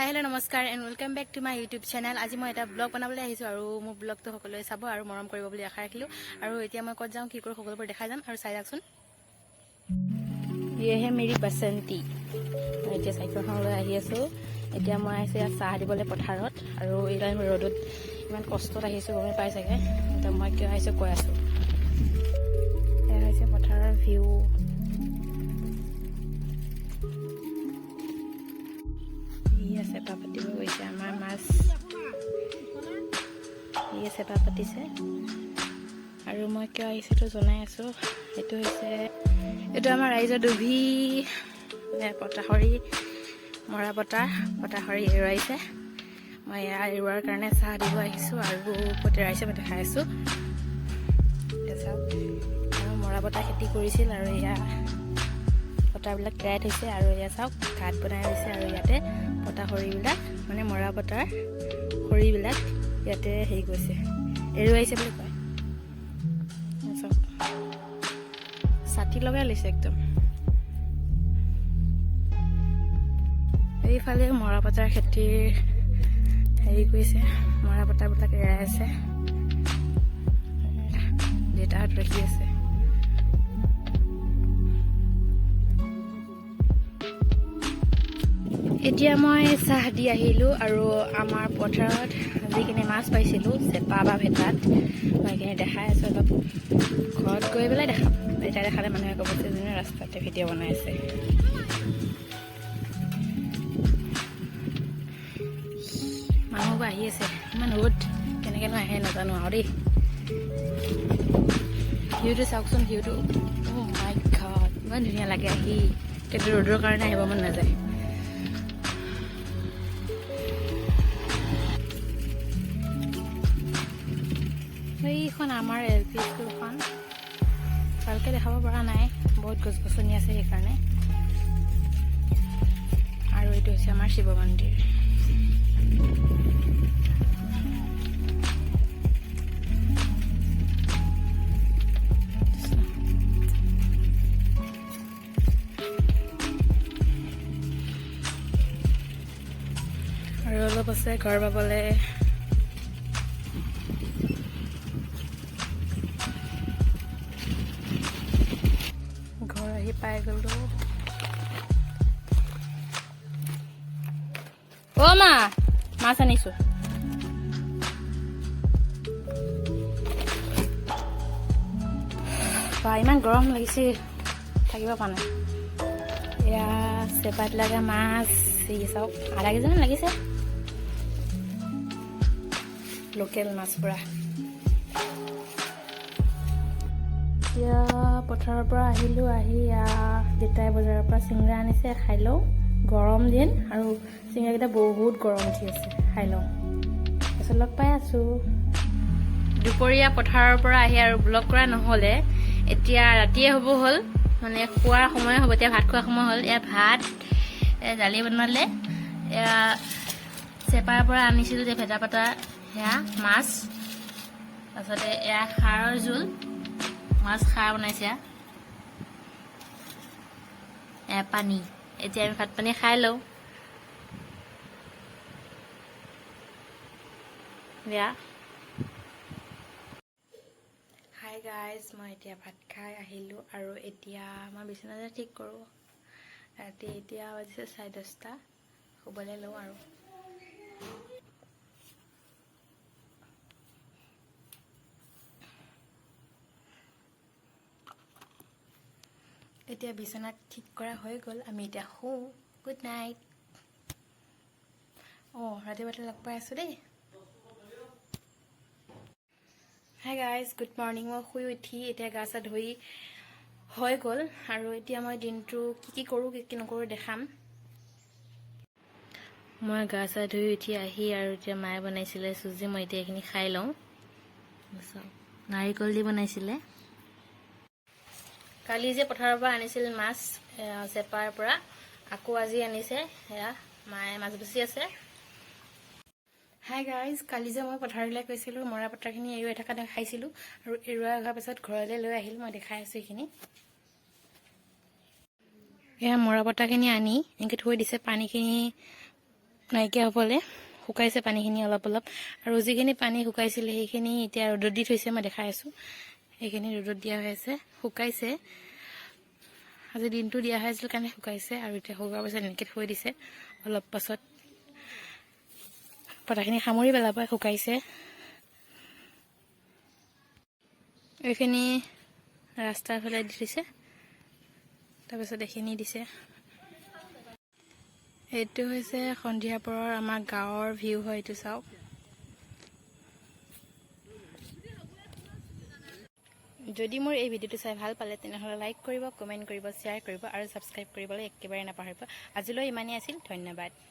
Hello नमस्कार and welcome back to my YouTube channel. आज मैं एट ब्लग बनाबले आहिছো আৰু মোৰ ব্লগটো সকলোৱে চাব আৰু মৰম কৰিব বুলি আশা ৰাখিলো। আৰু এতিয়া মই কত যাওঁ কি কৰো সকলোবোৰ দেখাই যাম আৰু চাই যাওকচোন। ये है मेरी बसंती। এতিয়া সাইকেলখন লৈ আহি আছো। এতিয়া মই আহিছে চাহ দিবলৈ পথাৰত আৰু এইলাই ৰ'দত ইমান কষ্টত আহিছো গমে পাই চাগে। এতিয়া মই কিয় আহিছো কৈ আছো। এয়া হৈছে পথাৰৰ ভিউ। চেপা পাতিব গৈছে আমাৰ মাছ ইয়ে চেপা পাতিছে আৰু মই কিয় আহিছোটো জনাই আছো। এইটো হৈছে এইটো আমাৰ ৰাইজৰ দুভি পতাহৰি মৰা পতাহৰি এৰুৱাইছে। মই এৰুৱাৰ কাৰণে চাহ দিব আহিছো আৰু পতেৰাইছে মই দেখাই আছো। মৰা পতা খেতি কৰিছিল আৰু এয়া পতাবিলাক তৈয়াৰ হৈছে আৰু এয়া চাওক ঘাট বনাই হৈছে আৰু ইয়াতে পতা খৰিবিলাক মানে মৰা পতাৰ খৰিবিলাক ইয়াতে হেৰি গৈছে এৰুৱাইছে বুলি কয়। চাওক ছাতি লগাই লৈছে একদম। এইফালে মৰা পতাৰ খেতিৰ হেৰি কৰিছে মৰা পতাবিলাক এৰাই আছে। দেউতাহঁত ৰখি আছে। এতিয়া মই চাহ দি আহিলো আৰু আমাৰ পথাৰত যিখিনি মাছ পাইছিলো চেপা বা ভেটাত মই এইখিনি দেখাই আছো। অলপ ঘৰত গৈ পেলাই দেখাম। এতিয়া দেখালে মানুহে ক'ব যে ৰাস্তাতে ভিডিঅ' বনাই আছে। মানুহবোৰ আহি আছে। ইমান ৰ'দ কেনেকৈ আহে নাজানো আৰু দেই। ভিউটো চাওকচোন ভিউটো। অ' মাই গড ইমান ধুনীয়া লাগে আহি। কিন্তু ৰ'দৰ কাৰণে আহিব মন নাযায়। এইখন আমাৰ LP স্কুলখন ভালকৈ দেখাব পৰা নাই, বহুত গছ গছনি আছে সেইকাৰণে। আৰু এইটো হৈছে আমাৰ শিৱ মন্দিৰ। আৰু অলপ আছে ঘৰ পাবলৈ। পাই গলো। অ মা মাছ আনিছো। ইমান গৰম লাগিছে থাকিব পৰা নাই। এয়া চেপাত লগা মাছ চাওক আধা কেজিমান লাগিছে। লোকেল মাছ পুৰা। এতিয়া পথাৰৰ পৰা আহিলো। আহি দেউতাই বজাৰৰ পৰা চিংৰা আনিছে খাই লওঁ। গৰম দিন আৰু চিংৰাকেইটা বহুত গৰম উঠি আছে খাই লওঁ। তাৰপিছত লগ পাই আছো। দুপৰীয়া পথাৰৰ পৰা আহি আৰু ব্লগ কৰা নহ'লে এতিয়া ৰাতিয়ে হ'ব হ'ল, মানে খোৱাৰ সময় হ'ব। এতিয়া ভাত খোৱাৰ সময় হ'ল। এয়া ভাত দালি বনালে। এয়া চেপাৰ পৰা আনিছিলোঁ যে ভেটা পতা সেয়া মাছ। তাৰপিছতে এয়া খাৰৰ জোল মাছ খাৰ বনাইছে। পানী। এতিয়া আমি ভাত পানী খাই লওঁ। হাই গাইজ, মই এতিয়া ভাত খাই আহিলোঁ আৰু এতিয়া মই বিচনাতে ঠিক কৰোঁ। ৰাতি এতিয়া বাজিছে 10:30 শুবলৈ লওঁ আৰু। এতিয়া বিচনাত ঠিক কৰা হৈ গ'ল। আমি এতিয়া শুওঁ। Good night. ৰাতিপুৱাতে লগ পাই আছোঁ দেই। Hi guys, good morning. মই শুই উঠি এতিয়া গা চা ধুই হৈ গ'ল আৰু এতিয়া মই দিনটো কি কৰোঁ কি নকৰোঁ দেখাম। মই গা চা ধুই উঠি আহি আৰু এতিয়া মায়ে বনাইছিলে চুজি। মই এতিয়া এইখিনি খাই লওঁ। নাৰিকল দি বনাইছিলে। কালি যে পথাৰৰ পৰা আনিছিল মাছ চেপাৰ পৰা, আকৌ আজি আনিছে। সেয়া মায়ে মাছ বেচি আছে। হাই গাইজ, কালি যে মই পথাৰলৈ গৈছিলোঁ মৰা পতাৰখিনি এৰুৱাই থকা দেখাইছিলোঁ আৰু এৰুৱাই অহাৰ পাছত ঘৰলৈ লৈ আহিলোঁ। মই দেখাই আছোঁ এইখিনি। এয়া মৰা পতাখিনি আনি এনেকৈ থৈ দিছে। পানীখিনি নাইকিয়া হ'বলৈ শুকাইছে পানীখিনি অলপ অলপ। আৰু যিখিনি পানী শুকাইছিলে সেইখিনি এতিয়া ৰ'দত দি থৈছে, মই দেখাই আছোঁ। সেইখিনি ৰ'দত দিয়া হৈ আছে, শুকাইছে। আজি দিনটো দিয়া হৈ আছিল কাৰণে শুকাইছে। আৰু এতিয়া শুকোৱাৰ পাছত এনেকৈ থৈ দিছে। অলপ পাছত পতাখিনি সামৰি পেলাব, শুকাইছে। এইখিনি ৰাস্তাৰ ফালে দি দিছে, তাৰপিছত এইখিনি দিছে। এইটো হৈছে সন্ধিয়া পৰৰ আমাৰ গাঁৱৰ ভিউ হয়, এইটো চাওক। যদি মোৰ এই ভিডিঅ'টো চাই ভাল পালে তেনেহ'লে লাইক কৰিব, কমেণ্ট কৰিব, শ্বেয়াৰ কৰিব আৰু ছাবস্ক্ৰাইব কৰিবলৈ একেবাৰে নাপাহৰিব। আজিলৈ ইমানেই আছিল, ধন্যবাদ।